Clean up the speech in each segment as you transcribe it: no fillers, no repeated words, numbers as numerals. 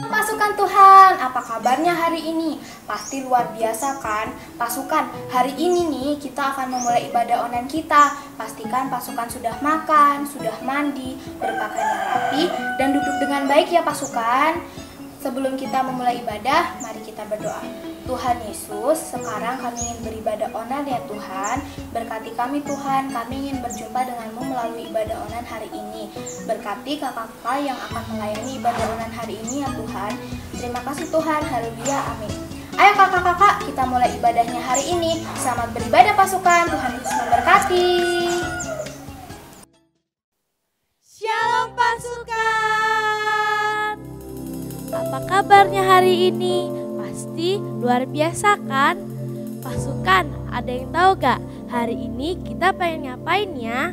Pasukan Tuhan, apa kabarnya hari ini? Pasti luar biasa kan? Pasukan, hari ini nih kita akan memulai ibadah online kita. Pastikan pasukan sudah makan, sudah mandi, berpakaian yang rapi, dan duduk dengan baik ya pasukan. Sebelum kita memulai ibadah, mari kita berdoa. Tuhan Yesus, sekarang kami ingin beribadah online ya Tuhan. Berkati kami Tuhan, kami ingin berjumpa denganmu melalui ibadah online hari ini. Berkati kakak-kakak yang akan melayani ibadah online hari ini ya Tuhan. Terima kasih Tuhan, haleluya, amin. Ayo kakak-kakak, kita mulai ibadahnya hari ini. Selamat beribadah pasukan, Tuhan Yesus memberkati. Shalom pasukan. Apa kabarnya hari ini? Pasti luar biasa kan? Pasukan, ada yang tahu gak hari ini kita pengen ngapain ya?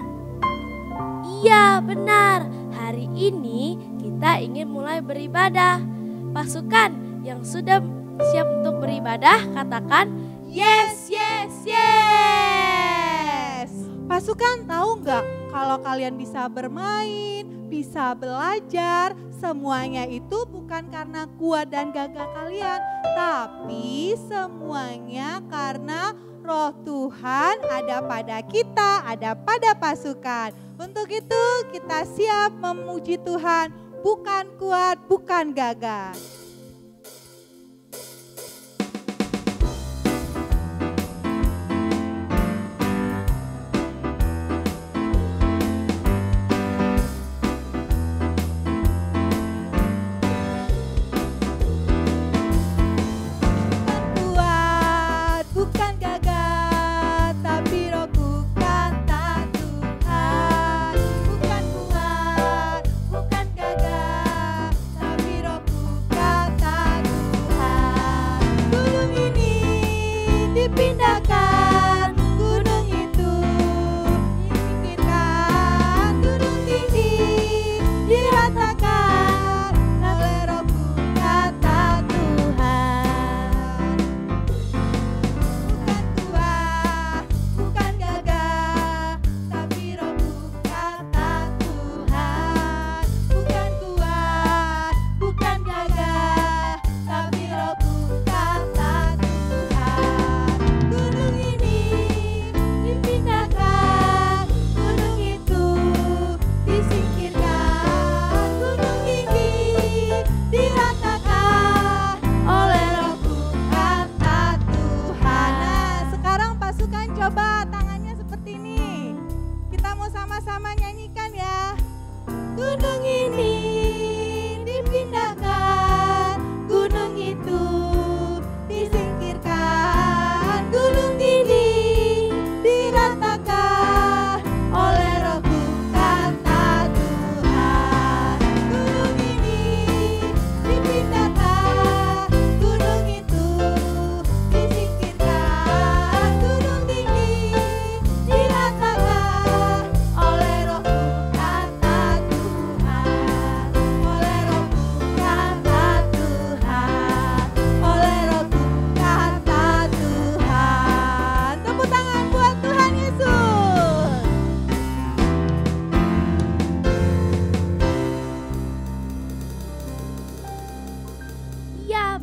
Iya benar, hari ini kita ingin mulai beribadah. Pasukan yang sudah siap untuk beribadah katakan yes, yes, yes. Pasukan tahu nggak kalau kalian bisa bermain, bisa belajar, semuanya itu bukan karena kuat dan gagah kalian, tapi semuanya karena Roh Tuhan ada pada kita, ada pada pasukan. Untuk itu kita siap memuji Tuhan, bukan kuat, bukan gagah.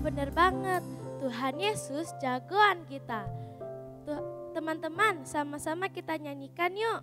Bener banget, Tuhan Yesus jagoan kita. Teman-teman, sama-sama kita nyanyikan yuk.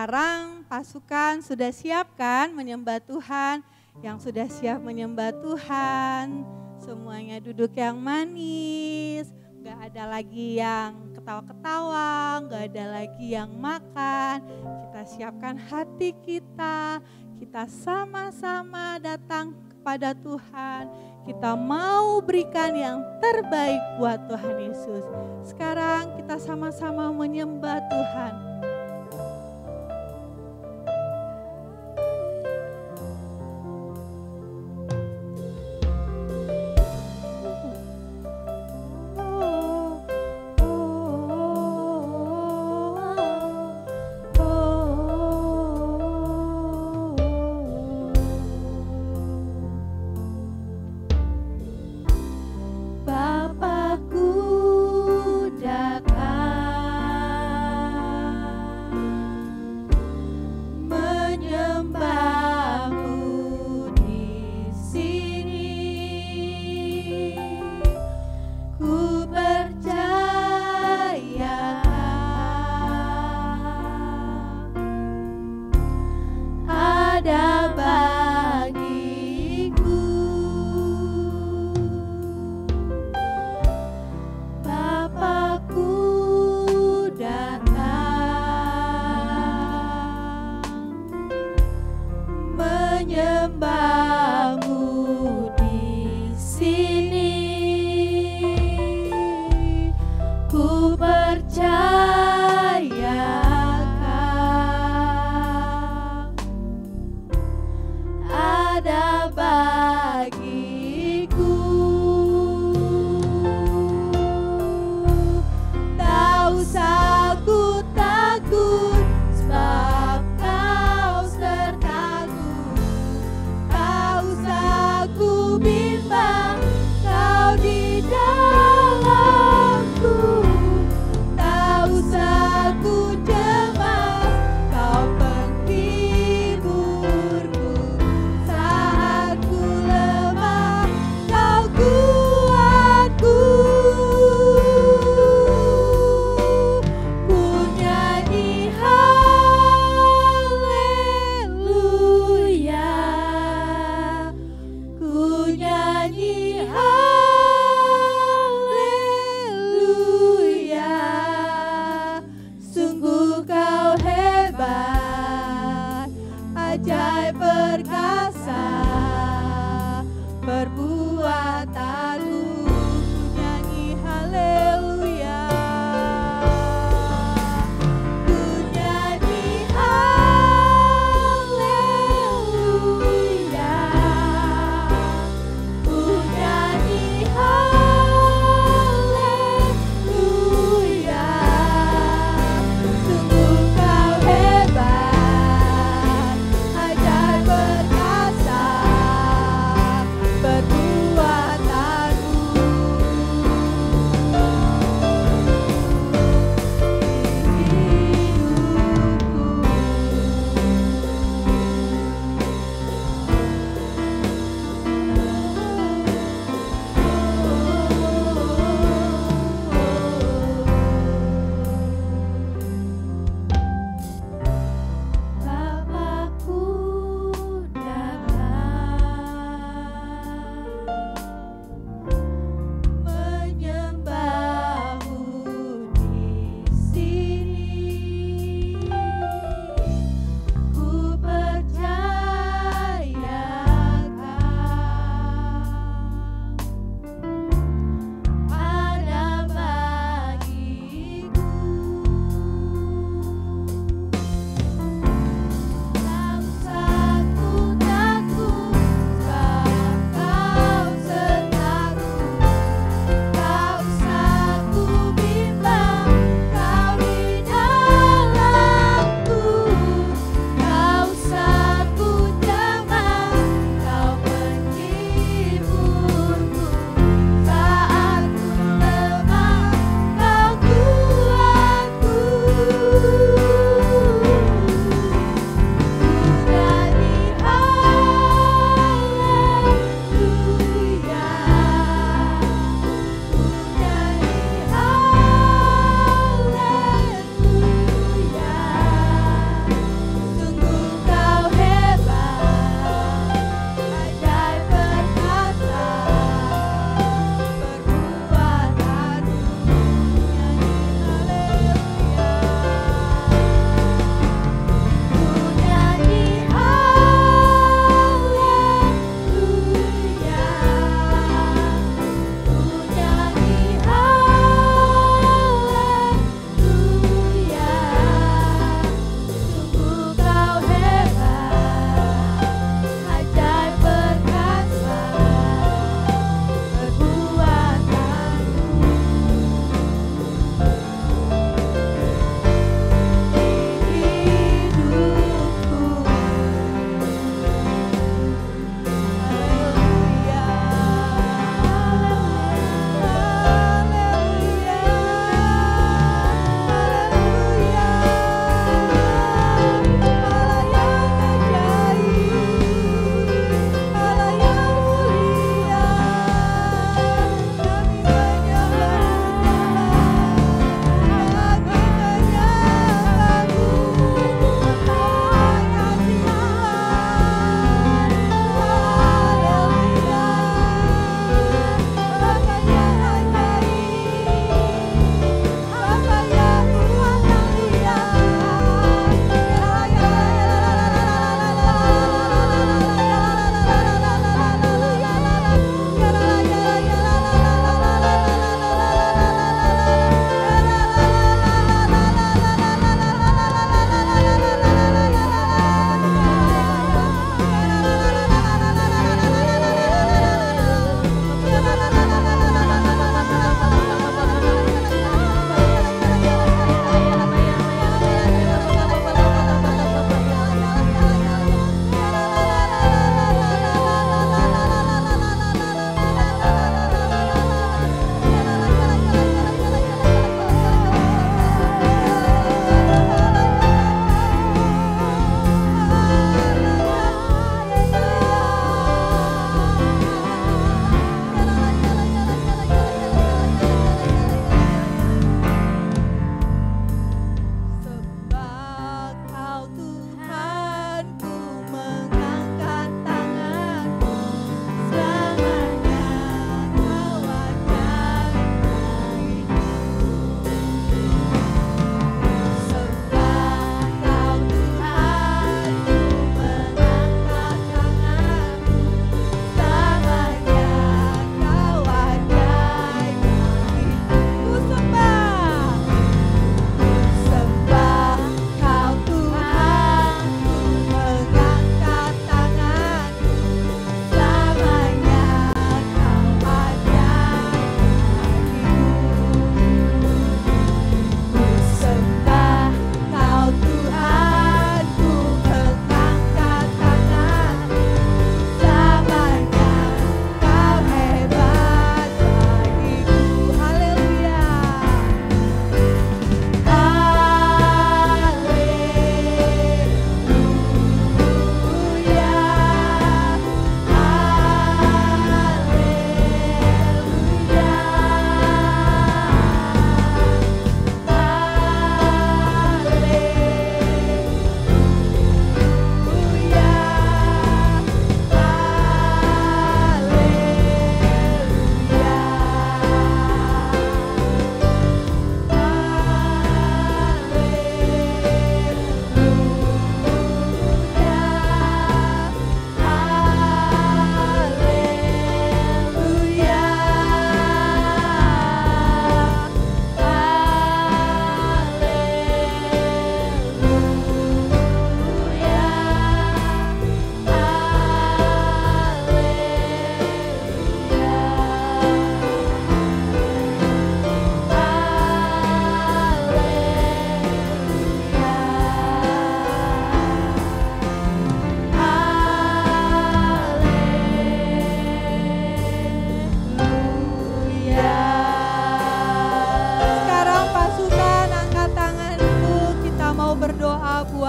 Sekarang pasukan sudah siap kan menyembah Tuhan? Yang sudah siap menyembah Tuhan, semuanya duduk yang manis. Gak ada lagi yang ketawa-ketawa, gak ada lagi yang makan. Kita siapkan hati kita sama-sama datang kepada Tuhan. Kita mau berikan yang terbaik buat Tuhan Yesus. Sekarang kita sama-sama menyembah Tuhan. Bapakku datang.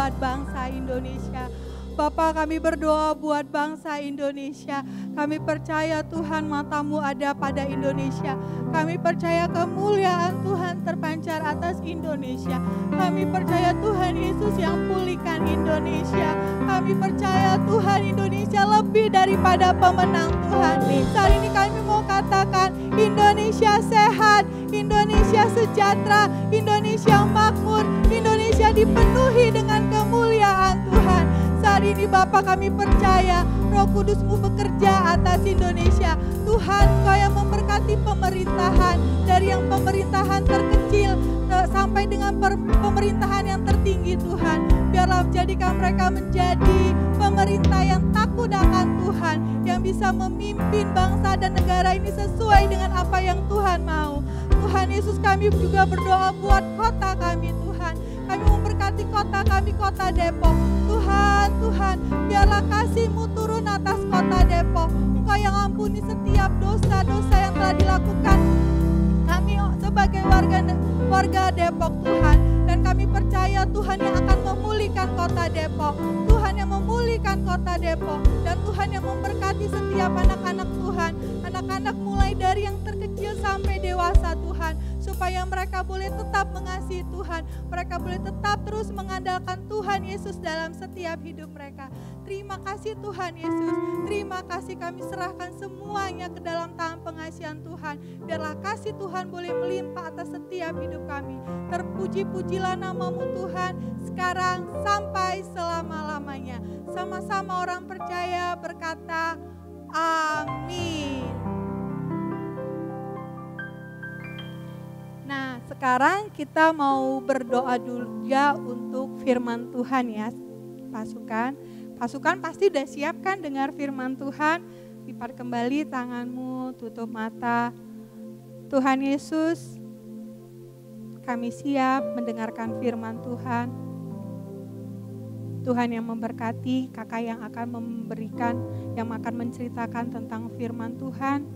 buat bangsa Indonesia. Bapa, kami berdoa buat bangsa Indonesia. Kami percaya Tuhan, mata-Mu ada pada Indonesia. Kami percaya kemuliaan Tuhan terpancar atas Indonesia. Kami percaya Tuhan Yesus yang pulihkan Indonesia. Kami percaya Tuhan, Indonesia lebih daripada pemenang Tuhan. Saat ini kami mau katakan, Indonesia sehat, Indonesia sejahtera, Indonesia makmur, Indonesia dipenuhi dengan kemuliaan Tuhan. Saat ini Bapa, kami percaya Roh Kudus-Mu bekerja atas Indonesia. Tuhan, Kau yang memberkati pemerintahan, dari yang pemerintahan terkecil sampai dengan pemerintahan yang tertinggi Tuhan. Biarlah jadikan mereka menjadi pemerintah yang takut akan Tuhan, yang bisa memimpin bangsa dan negara ini sesuai dengan apa yang Tuhan mau. Tuhan Yesus, kami juga berdoa buat kota kami Tuhan. Kami memberkati kota kami, kota Depok. Tuhan, biarlah kasih-Mu turun atas kota Depok. Engkau yang ampuni setiap dosa-dosa yang telah dilakukan kami sebagai warga Depok Tuhan. Dan kami percaya Tuhan yang akan memulihkan kota Depok. Tuhan yang memulihkan kota Depok. Dan Tuhan yang memberkati setiap anak-anak Tuhan. Anak-anak mulai dari yang terkecil sampai dewasa Tuhan. Supaya mereka boleh tetap mengasihi Tuhan. Mereka boleh tetap terus mengandalkan Tuhan Yesus dalam setiap hidup mereka. Terima kasih Tuhan Yesus. Terima kasih, kami serahkan semuanya ke dalam tangan pengasihan Tuhan. Biarlah kasih Tuhan boleh melimpah atas setiap hidup kami. Terpuji-pujilah nama-Mu Tuhan sekarang sampai selama-lamanya. Sama-sama orang percaya berkata amin. Nah, sekarang kita mau berdoa dulu ya untuk firman Tuhan ya, pasukan. Pasukan pasti udah siap kan dengar firman Tuhan? Lipat kembali tanganmu, tutup mata. Tuhan Yesus, kami siap mendengarkan firman Tuhan. Tuhan yang memberkati, kakak yang akan memberikan, yang akan menceritakan tentang firman Tuhan.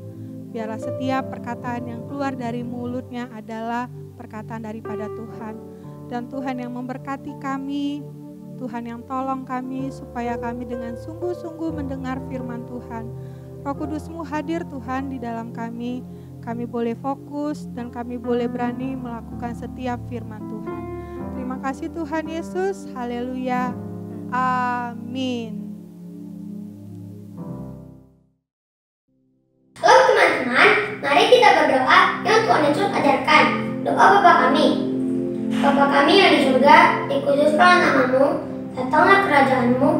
Biarlah setiap perkataan yang keluar dari mulutnya adalah perkataan daripada Tuhan. Dan Tuhan yang memberkati kami, Tuhan yang tolong kami supaya kami dengan sungguh-sungguh mendengar firman Tuhan. Roh Kudus-Mu hadir Tuhan di dalam kami. Kami boleh fokus dan kami boleh berani melakukan setiap firman Tuhan. Terima kasih Tuhan Yesus. Haleluya. Amin. Halo teman-teman, mari kita berdoa yang Tuhan Yesus ajarkan. Doa Bapa kami. Bapa kami yang di surga, dikuduskanlah nama-Mu, datanglah kerajaan-Mu,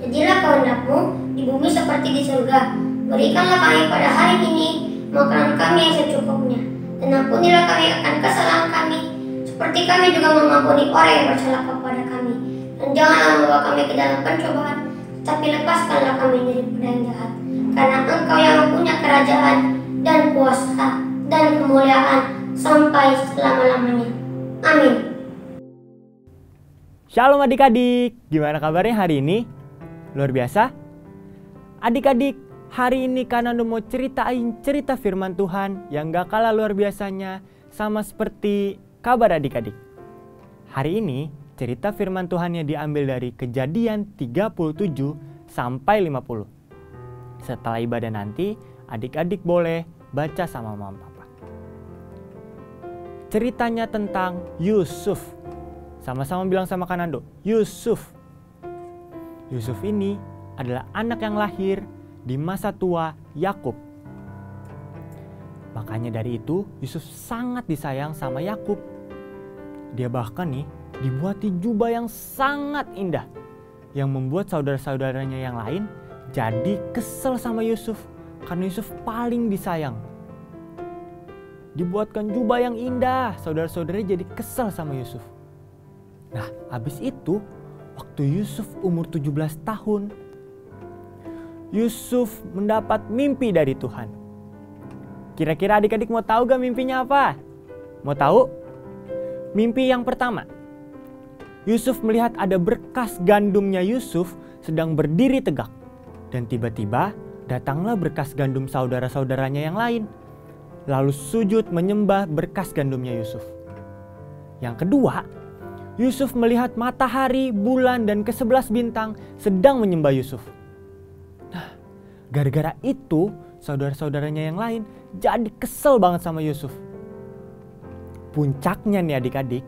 jadilah kehendak-Mu di bumi seperti di surga. Berikanlah kami pada hari ini makanan kami yang secukupnya, dan ampunilah kami akan kesalahan kami, seperti kami juga mengampuni orang yang bersalah kepada kami. Dan janganlah membawa kami ke dalam pencobaan, tetapi lepaskanlah kami daripada yang jahat. Karena Engkau yang mempunyai kerajaan dan kuasa dan kemuliaan sampai selama-lamanya. Amin. Shalom adik-adik, gimana kabarnya hari ini? Luar biasa? Adik-adik, hari ini Kanando mau ceritain cerita firman Tuhan yang gak kalah luar biasanya sama seperti kabar adik-adik. Hari ini cerita firman Tuhannya diambil dari Kejadian 37 sampai 50. Setelah ibadah nanti, adik-adik boleh baca sama mama papa. Ceritanya tentang Yusuf. Sama-sama bilang sama Kanando, Yusuf. Yusuf ini adalah anak yang lahir di masa tua Yakub. Makanya dari itu Yusuf sangat disayang sama Yakub. Dia bahkan nih dibuatin jubah yang sangat indah, yang membuat saudara-saudaranya yang lain jadi kesel sama Yusuf karena Yusuf paling disayang. Dibuatkan jubah yang indah, saudara-saudaranya jadi kesel sama Yusuf. Nah, habis itu waktu Yusuf umur 17 tahun, Yusuf mendapat mimpi dari Tuhan. Kira-kira adik-adik mau tahu gak mimpinya apa? Mau tahu? Mimpi yang pertama, Yusuf melihat ada berkas gandumnya Yusuf sedang berdiri tegak. Dan tiba-tiba datanglah berkas gandum saudara-saudaranya yang lain. Lalu sujud menyembah berkas gandumnya Yusuf. Yang kedua, Yusuf melihat matahari, bulan, dan ke-11 bintang sedang menyembah Yusuf. Nah, gara-gara itu saudara-saudaranya yang lain jadi kesel banget sama Yusuf. Puncaknya nih adik-adik,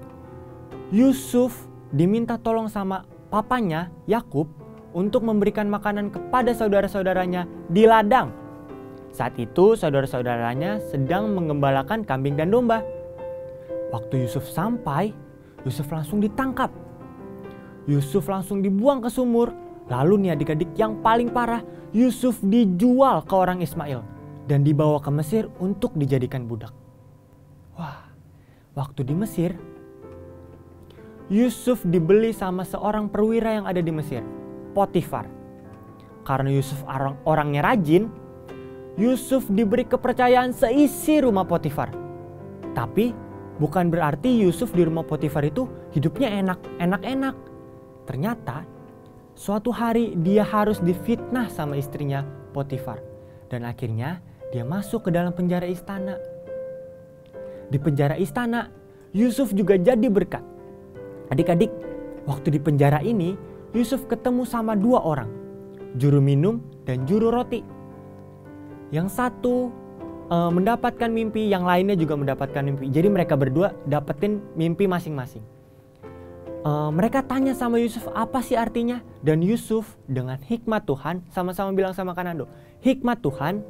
Yusuf diminta tolong sama papanya Yakub untuk memberikan makanan kepada saudara-saudaranya di ladang. Saat itu saudara-saudaranya sedang menggembalakan kambing dan domba. Waktu Yusuf sampai, Yusuf langsung ditangkap. Yusuf langsung dibuang ke sumur. Lalu nih adik-adik yang paling parah, Yusuf dijual ke orang Ismail dan dibawa ke Mesir untuk dijadikan budak. Wah, waktu di Mesir, Yusuf dibeli sama seorang perwira yang ada di Mesir, Potifar. Karena Yusuf orangnya rajin, Yusuf diberi kepercayaan seisi rumah Potifar. Tapi bukan berarti Yusuf di rumah Potifar itu hidupnya enak-enak. Ternyata suatu hari dia harus difitnah sama istrinya Potifar. Dan akhirnya dia masuk ke dalam penjara istana. Di penjara istana, Yusuf juga jadi berkat. Adik-adik, waktu di penjara ini, Yusuf ketemu sama 2 orang, juru minum dan juru roti. Yang satu mendapatkan mimpi, yang lainnya juga mendapatkan mimpi. Jadi mereka berdua dapetin mimpi masing-masing. Mereka tanya sama Yusuf apa sih artinya? Dan Yusuf dengan hikmat Tuhan, sama-sama bilang sama Kanando, hikmat Tuhan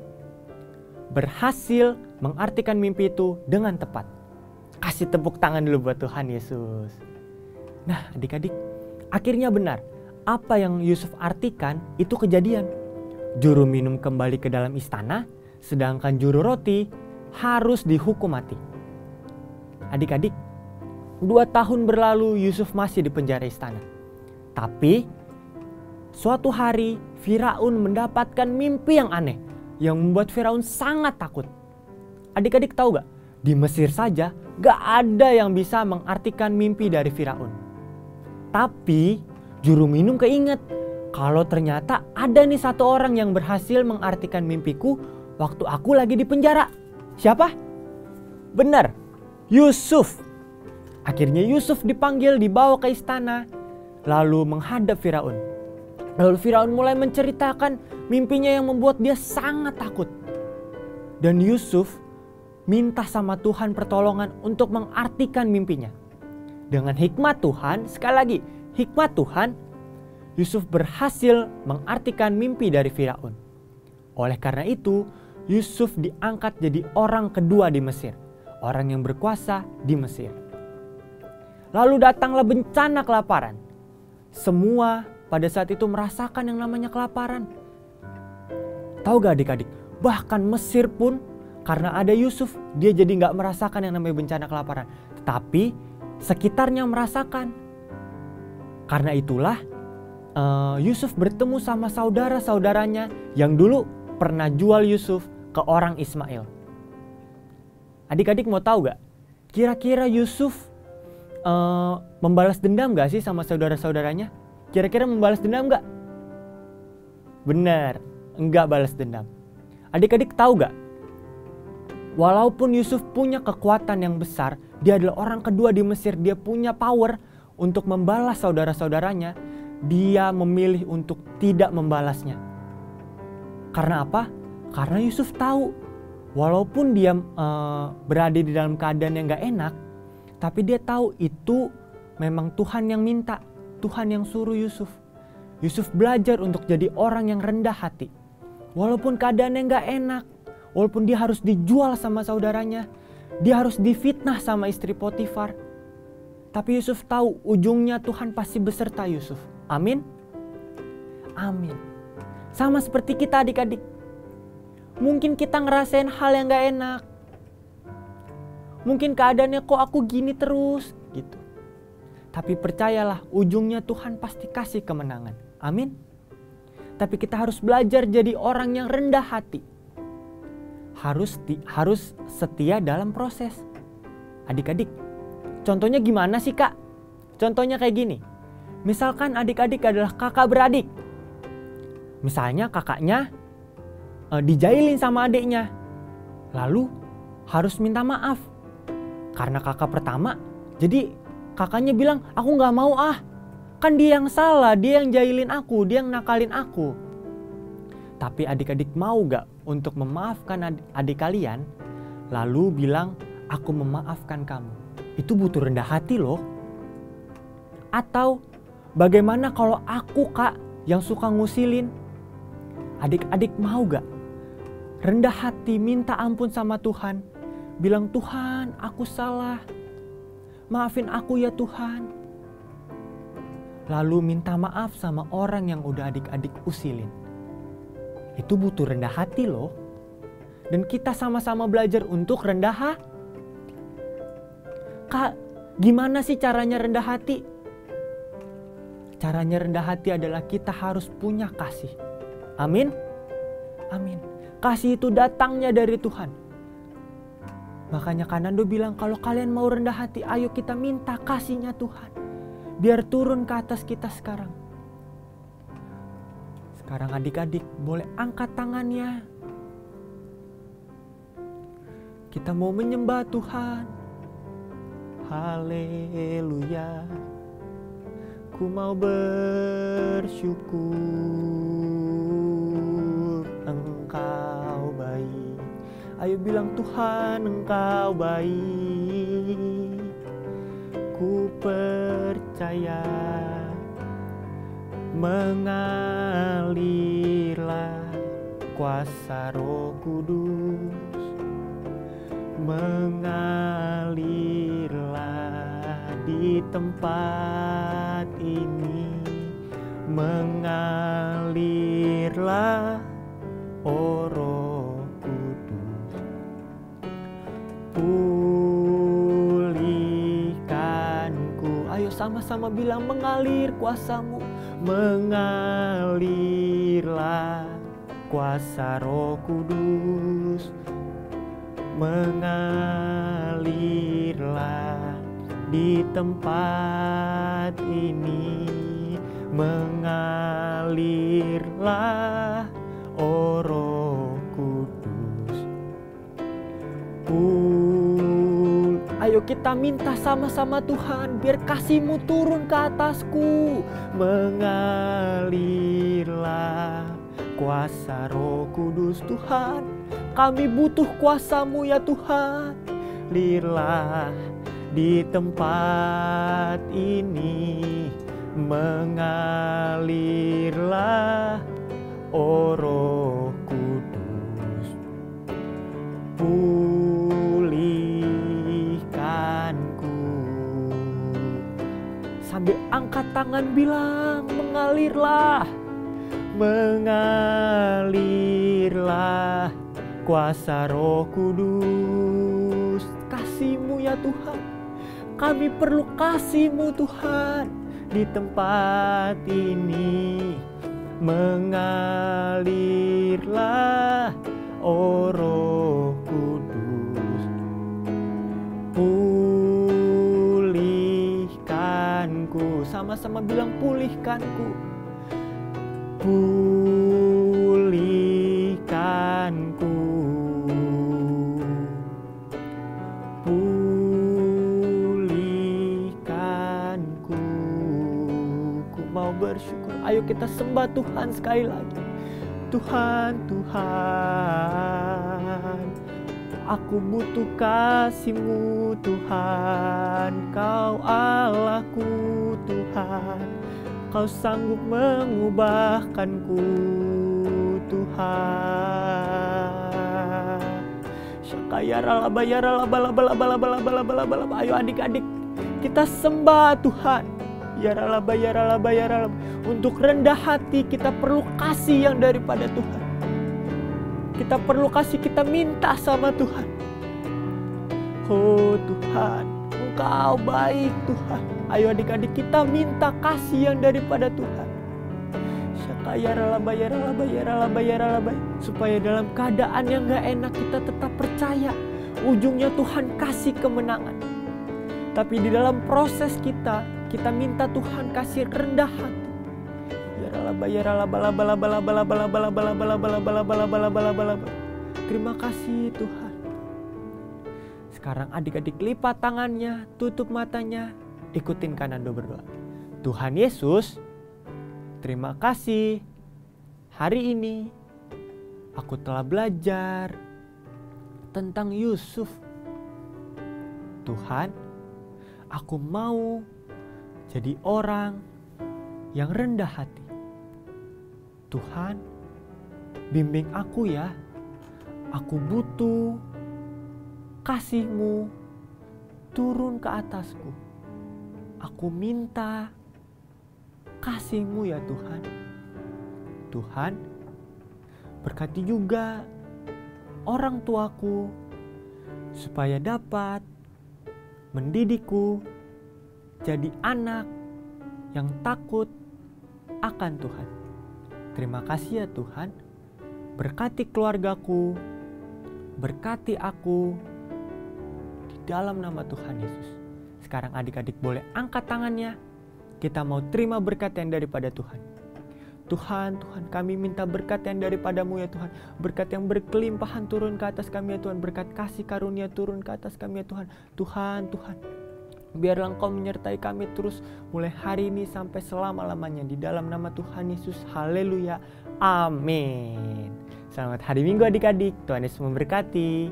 berhasil mengartikan mimpi itu dengan tepat. Kasih tepuk tangan dulu buat Tuhan Yesus. Nah adik-adik, akhirnya benar. Apa yang Yusuf artikan itu kejadian. Juru minum kembali ke dalam istana, sedangkan juru roti harus dihukum mati. Adik-adik, 2 tahun berlalu Yusuf masih di penjara istana. Tapi suatu hari Firaun mendapatkan mimpi yang aneh yang membuat Firaun sangat takut. Adik-adik tahu gak? Di Mesir saja gak ada yang bisa mengartikan mimpi dari Firaun. Tapi juru minum keinget kalau ternyata ada nih satu orang yang berhasil mengartikan mimpiku waktu aku lagi di penjara. Siapa? Benar, Yusuf. Akhirnya Yusuf dipanggil, dibawa ke istana, lalu menghadap Firaun. Lalu Firaun mulai menceritakan mimpinya yang membuat dia sangat takut. Dan Yusuf minta sama Tuhan pertolongan untuk mengartikan mimpinya. Dengan hikmat Tuhan, sekali lagi, hikmat Tuhan, Yusuf berhasil mengartikan mimpi dari Firaun. Oleh karena itu, Yusuf diangkat jadi orang kedua di Mesir, orang yang berkuasa di Mesir. Lalu datanglah bencana kelaparan. Semua pada saat itu merasakan yang namanya kelaparan. Tahu gak adik-adik? Bahkan Mesir pun karena ada Yusuf, dia jadi gak merasakan yang namanya bencana kelaparan. Tetapi sekitarnya merasakan. Karena itulah Yusuf bertemu sama saudara-saudaranya yang dulu pernah jual Yusuf ke orang Ismail. Adik-adik mau tahu gak? Kira-kira Yusuf membalas dendam gak sih sama saudara-saudaranya? Kira-kira membalas dendam gak? Benar, enggak balas dendam. Adik-adik tahu gak? Walaupun Yusuf punya kekuatan yang besar, dia adalah orang kedua di Mesir, dia punya power untuk membalas saudara-saudaranya, dia memilih untuk tidak membalasnya. Karena apa? Karena Yusuf tahu, walaupun dia berada di dalam keadaan yang gak enak, tapi dia tahu itu memang Tuhan yang minta, Tuhan yang suruh Yusuf. Yusuf belajar untuk jadi orang yang rendah hati. Walaupun keadaannya gak enak, walaupun dia harus dijual sama saudaranya, dia harus difitnah sama istri Potifar. Tapi Yusuf tahu ujungnya Tuhan pasti beserta Yusuf. Amin? Amin. Sama seperti kita adik-adik. Mungkin kita ngerasain hal yang gak enak. Mungkin keadaannya kok aku gini terus gitu. Tapi percayalah ujungnya Tuhan pasti kasih kemenangan. Amin. Tapi kita harus belajar jadi orang yang rendah hati. Harus setia dalam proses. Adik-adik, contohnya gimana sih kak? Contohnya kayak gini. Misalkan adik-adik adalah kakak beradik. Misalnya kakaknya dijailin sama adiknya. Lalu harus minta maaf. Karena kakak pertama, jadi Kakaknya bilang, aku gak mau ah. Kan dia yang salah, dia yang jahilin aku, dia yang nakalin aku. Tapi adik-adik mau gak untuk memaafkan adik kalian? Lalu bilang, aku memaafkan kamu. Itu butuh rendah hati loh. Atau bagaimana kalau aku kak yang suka ngusilin? Adik-adik mau gak rendah hati minta ampun sama Tuhan? Bilang, Tuhan aku salah. Maafin aku ya Tuhan. Lalu minta maaf sama orang yang udah adik-adik usilin. Itu butuh rendah hati loh. Dan kita sama-sama belajar untuk rendah hati. Kak, gimana sih caranya rendah hati? Caranya rendah hati adalah kita harus punya kasih. Amin? Amin. Kasih itu datangnya dari Tuhan. Makanya Kanando bilang, kalau kalian mau rendah hati, ayo kita minta kasihnya Tuhan. Biar turun ke atas kita sekarang. Sekarang adik-adik boleh angkat tangannya. Kita mau menyembah Tuhan. Haleluya. Ku mau bersyukur, Engkau baik. Ayo bilang, Tuhan Engkau baik. Ku percaya mengalirlah kuasa Roh Kudus. Mengalirlah di tempat ini. Mengalirlah, oh Roh Kudus. Pulihkanku. Ayo sama-sama bilang, mengalir kuasamu. Mengalirlah kuasa Roh Kudus. Mengalirlah di tempat ini. Mengalirlah, oh Roh Kudus. Ayo kita minta sama-sama Tuhan, biar kasih-Mu turun ke atasku. Mengalirlah kuasa Roh Kudus Tuhan. Kami butuh kuasa-Mu ya Tuhan. Lirlah di tempat ini. Mengalirlah, oh Roh Kudus. Pulihkanku. Sambil angkat tangan bilang, mengalirlah. Mengalirlah kuasa Roh Kudus. Kasih-Mu ya Tuhan. Kami perlu kasih-Mu Tuhan di tempat ini. Mengalirlah, oh Roh Kudus. Pulihkanku. Sama-sama bilang, pulihkanku. Pulihkanku. Pulihkanku. Ku mau bersyukur. Ayo kita sembah Tuhan sekali lagi. Tuhan, Tuhan, aku butuh kasih-Mu Tuhan. Kau Allahku Tuhan. Kau sanggup mengubahkanku Tuhan. Ayo adik-adik kita sembah Tuhan. Untuk rendah hati kita perlu kasih yang daripada Tuhan. Kita perlu kasih, kita minta sama Tuhan. Oh Tuhan, Engkau baik Tuhan. Ayo adik-adik kita minta kasih yang daripada Tuhan. Supaya dalam keadaan yang gak enak kita tetap percaya. Ujungnya Tuhan kasih kemenangan. Tapi di dalam proses kita minta Tuhan kasih rendah hati. Terima kasih Tuhan. Sekarang adik-adik lipat tangannya, tutup matanya. ikutin Kanando berdoa. Tuhan Yesus, terima kasih. Hari ini aku telah belajar tentang Yusuf. Tuhan, aku mau jadi orang yang rendah hati. Tuhan, bimbing aku ya. Aku butuh kasih-Mu turun ke atasku. Aku minta kasih-Mu ya Tuhan. Tuhan, berkati juga orang tuaku supaya dapat mendidikku jadi anak yang takut akan Tuhan. Terima kasih ya Tuhan. Berkati keluargaku, berkati aku di dalam nama Tuhan Yesus. Sekarang adik-adik boleh angkat tangannya. Kita mau terima berkat yang daripada Tuhan. Tuhan, kami minta berkat yang daripada-Mu ya Tuhan. Berkat yang berkelimpahan turun ke atas kami ya Tuhan. Berkat kasih karunia turun ke atas kami ya Tuhan. Tuhan, biarlah Engkau menyertai kami terus mulai hari ini sampai selama-lamanya. Di dalam nama Tuhan Yesus, haleluya, amin. Selamat hari Minggu adik-adik, Tuhan Yesus memberkati.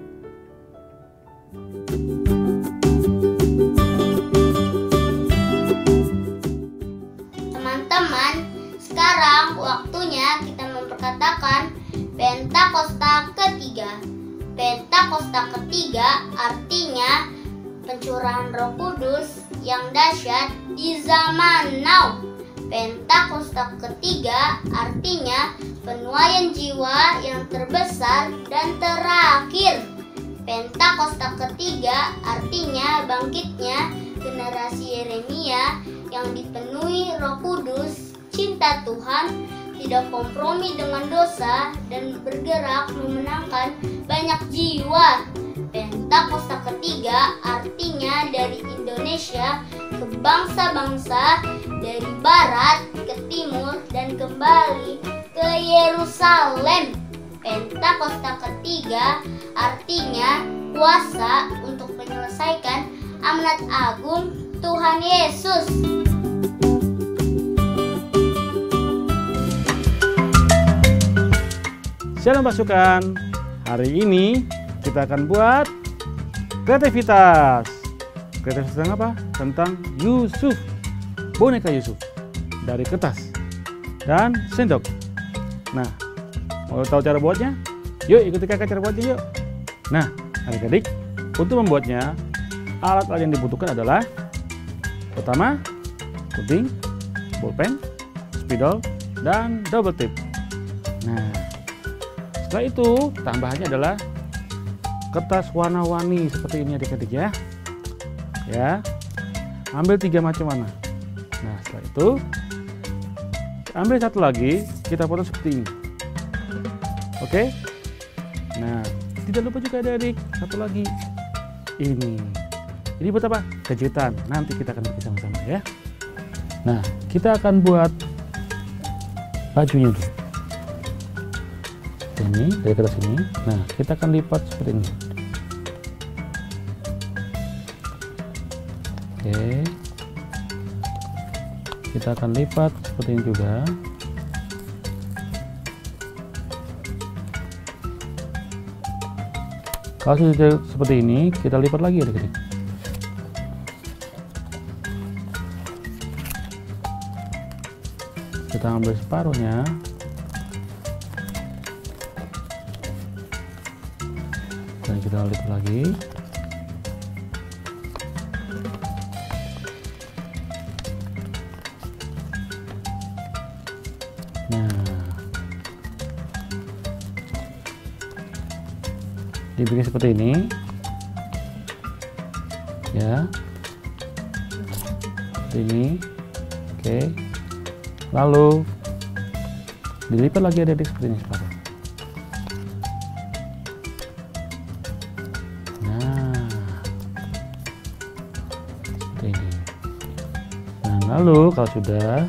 Teman-teman, sekarang waktunya kita memperkatakan Pentakosta ketiga. Pentakosta ketiga artinya pencurahan Roh Kudus yang dahsyat di zaman now. Pentakosta ketiga artinya penuaian jiwa yang terbesar dan terakhir. Pentakosta ketiga artinya bangkitnya generasi Yeremia yang dipenuhi Roh Kudus, cinta Tuhan, tidak kompromi dengan dosa, dan bergerak memenangkan banyak jiwa. Pentakosta ketiga artinya dari Indonesia ke bangsa-bangsa, dari barat ke timur dan kembali ke Yerusalem. Pentakosta ketiga artinya kuasa untuk menyelesaikan amanat agung Tuhan Yesus. Shalom pasukan, hari ini kita akan buat kreativitas. Kreativitas tentang apa? Tentang Yusuf, boneka Yusuf dari kertas dan sendok. Nah, mau tahu cara buatnya? Yuk ikuti kakak cara buatnya yuk. Nah, adik-adik, untuk membuatnya alat-alat yang dibutuhkan adalah pertama, gunting, bolpen, spidol, dan double tip. Nah, setelah itu tambahannya adalah kertas warna-warni seperti ini adik-adik ya. Ya, ambil 3 macam warna. Nah, setelah itu ambil satu lagi, kita potong seperti ini. Oke. Nah, tidak lupa juga adik-adik satu lagi ini. Ini buat apa? Kejutan. Nanti kita akan bikin sama-sama ya. Nah, kita akan buat bajunya dulu. Ini dari kertas ini. Nah, kita akan lipat seperti ini. Oke. Kita akan lipat seperti ini juga. Kalau sudah seperti ini, kita lipat lagi adik-adik. Kita ambil separuhnya. Dan kita lipat lagi. Nah, dibikin seperti ini ya, seperti ini. Oke, lalu dilipat lagi adik-adik seperti ini separuh. Lalu kalau sudah,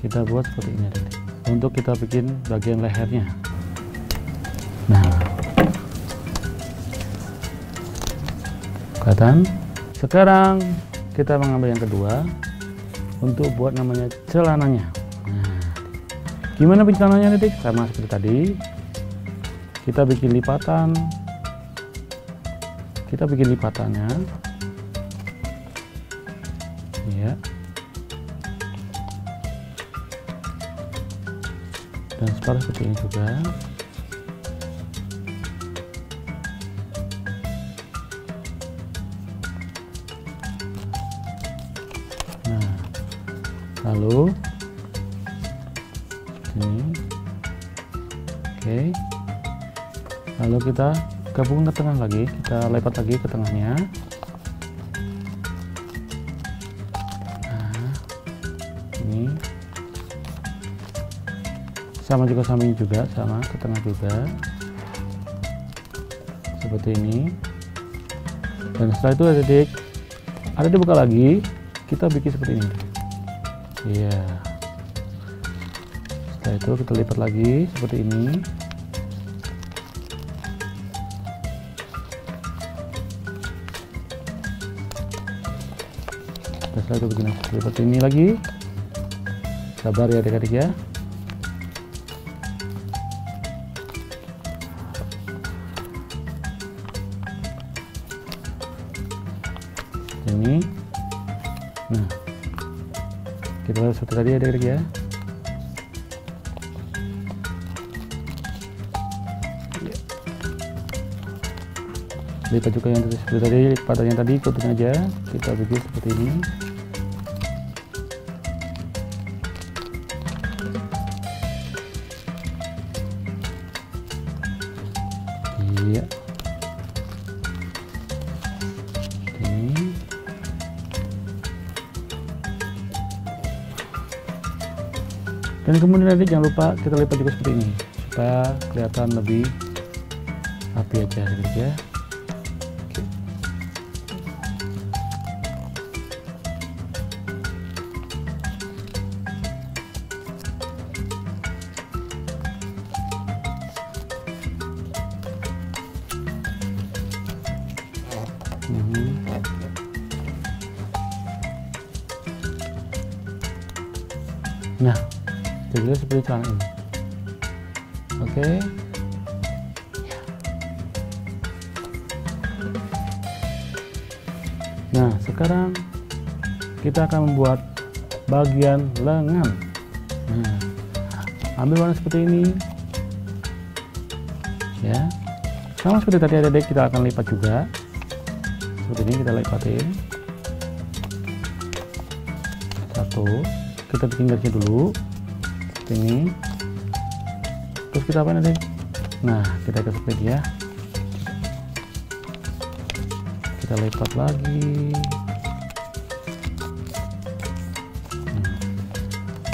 kita buat seperti ini adik. Untuk kita bikin bagian lehernya. Nah, kelihatan. Sekarang kita mengambil yang kedua untuk buat namanya celananya. Nah, gimana bikin celananya Adik? Sama seperti tadi, kita bikin lipatan. Kita bikin lipatannya, ya. Dan separuh seperti ini juga. Nah, lalu ini, oke. Lalu kita gabung ke tengah lagi, kita lipat lagi ke tengahnya. Nah, ini sama juga samping juga, sama ke tengah juga, seperti ini. Dan setelah itu Adik, ada dibuka lagi, kita bikin seperti ini. Iya. Setelah itu kita lipat lagi seperti ini. Setelah itu begini, seperti ini lagi. Sabar ya adik-adik ya. Ini. Nah, kita lihat seperti tadi adik-adik ya. Lipat juga yang seperti tadi, lipatan yang tadi ikutin aja, kita bikin seperti ini. Iya. Ini. Dan kemudian nanti jangan lupa kita lipat juga seperti ini supaya kelihatan lebih rapi aja gitu ya. Nah, jadi seperti celana ini. Oke. Nah, sekarang kita akan membuat bagian lengan. Nah, ambil warna seperti ini. Ya. Sama seperti tadi adik-adik, kita akan lipat juga. Seperti ini kita lipatin. Satu. Kita bikin garisnya dulu seperti ini, terus kita apain adik? Nah, kita ikat seperti ya, kita lipat lagi.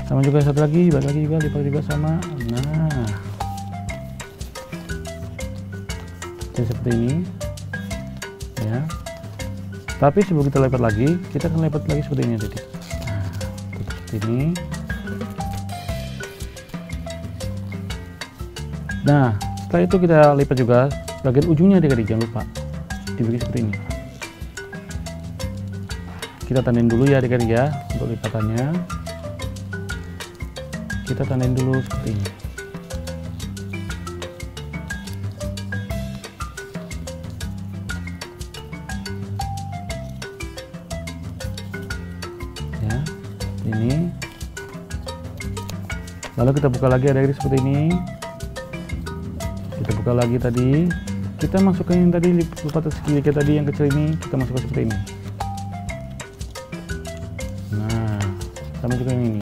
Sama juga satu lagi, balik lagi juga, lipat juga sama. Nah, jadi seperti ini ya. Tapi sebelum kita lipat lagi, kita akan lipat lagi seperti ini adik. Ini. Nah, setelah itu kita lipat juga bagian ujungnya adik-adik, jangan lupa dibikin seperti ini. Kita tandain dulu ya adik-adik ya untuk lipatannya. Kita tandain dulu seperti ini. Ya. Ini, lalu kita buka lagi adik-adik seperti ini. Kita buka lagi tadi, kita masukkan yang tadi lipatan segitiga tadi yang kecil ini, kita masukkan seperti ini. Nah, sama juga yang ini.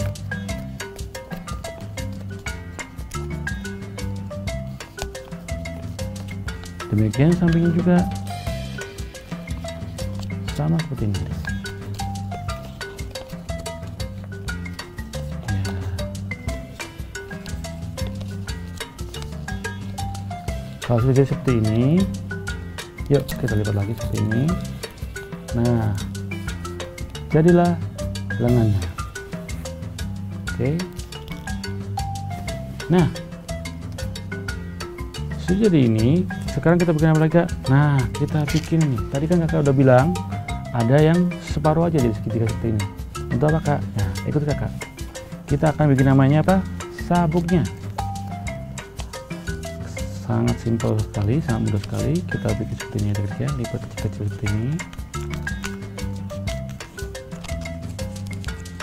Demikian sampingnya juga sama seperti ini. Kalau sudah seperti ini, yuk kita lipat lagi seperti ini. Nah, jadilah lengannya. Oke. Nah, sudah jadi ini. Sekarang kita bikin apa lagi? Nah, kita bikin ini. Tadi kan kakak udah bilang ada yang separuh aja di segitiga seperti ini. Untuk apa kak? Nah, ikut kakak. Kita akan bikin namanya apa? Sabuknya. Sangat simpel sekali, sangat mudah sekali. Kita bikin seperti ini adik-adik ya, lipat kecil-kecil seperti ini.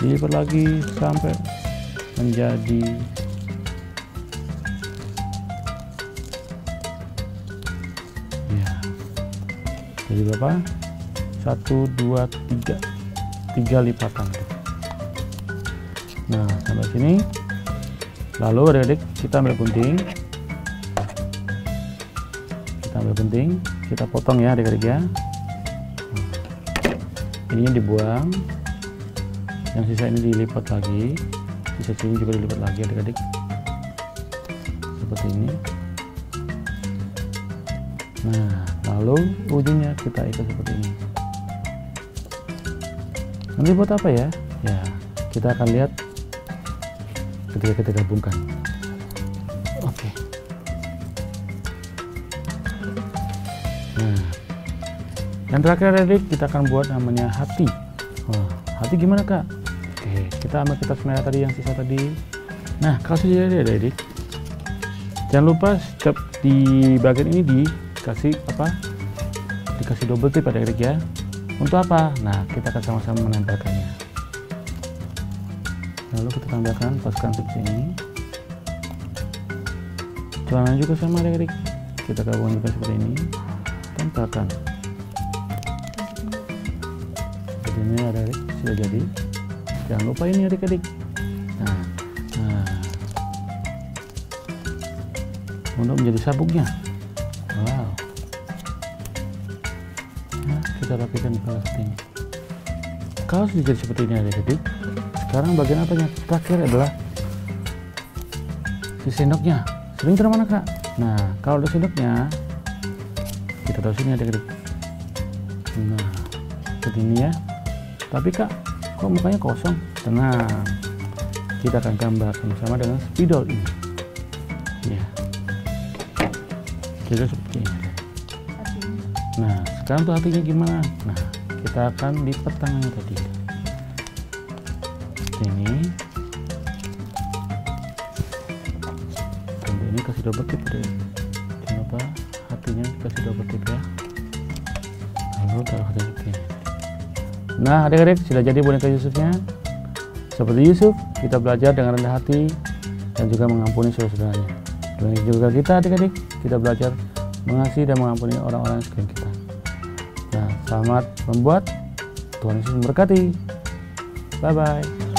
Dilipat lagi sampai menjadi ya. Jadi berapa? 1, 2, 3 lipatan. Nah, sampai sini. Lalu adik-adik kita ambil gunting. Kita potong ya adik-adik ya. Ininya dibuang. Yang sisa ini dilipat lagi. Sisa sini juga dilipat lagi adik-adik. Seperti ini. Nah, lalu ujungnya kita ikat seperti ini. Nanti buat apa ya? Ya, kita akan lihat ketika kita gabungkan. Oke. Nah, yang terakhir adik, kita akan buat namanya hati. Wah, hati gimana kak? Oke, kita ambil kertas merah tadi yang sisa tadi. Nah, kalau sudah jadi adik, jangan lupa setiap di bagian ini dikasih apa? Dikasih double tip adik-adik ya. Untuk apa? Nah, kita akan sama-sama menempelkannya. Lalu kita tambahkan, paskan seperti ini. Celana juga sama adik-adik. Kita gabungkan juga seperti ini. Tempelkan. Seperti ini adik-adik, sudah jadi. Jangan lupa ini adik-adik. Nah, untuk menjadi sabuknya. Wow. Nah, kita rapikan di seperti ini. Kalau sudah jadi seperti ini adik-adik, sekarang bagian apanya? Terakhir adalah si sendoknya. Sering taruh mana kak? Nah, kalau ada sendoknya, kita taruh sini adik-adik. Nah, seperti ini ya. Tapi kak, kok mukanya kosong? Tenang, kita akan gambar sama-sama dengan spidol ini. Ya, kira seperti ini. Nah, sekarang tuh hatinya gimana? Nah, kita akan lipat tangannya tadi. Ini sampai ini kasih double tip deh. Jangan lupa hatinya kasih double tip ya. Lalu taruh hati seperti ini. Nah adik-adik, sudah jadi boneka Yusufnya. Seperti Yusuf, kita belajar dengan rendah hati dan juga mengampuni saudara-saudaranya. Demikian juga kita adik-adik, kita belajar mengasihi dan mengampuni orang-orang di sekeliling kita. Nah, selamat membuat. Tuhan Yesus memberkati. Bye-bye.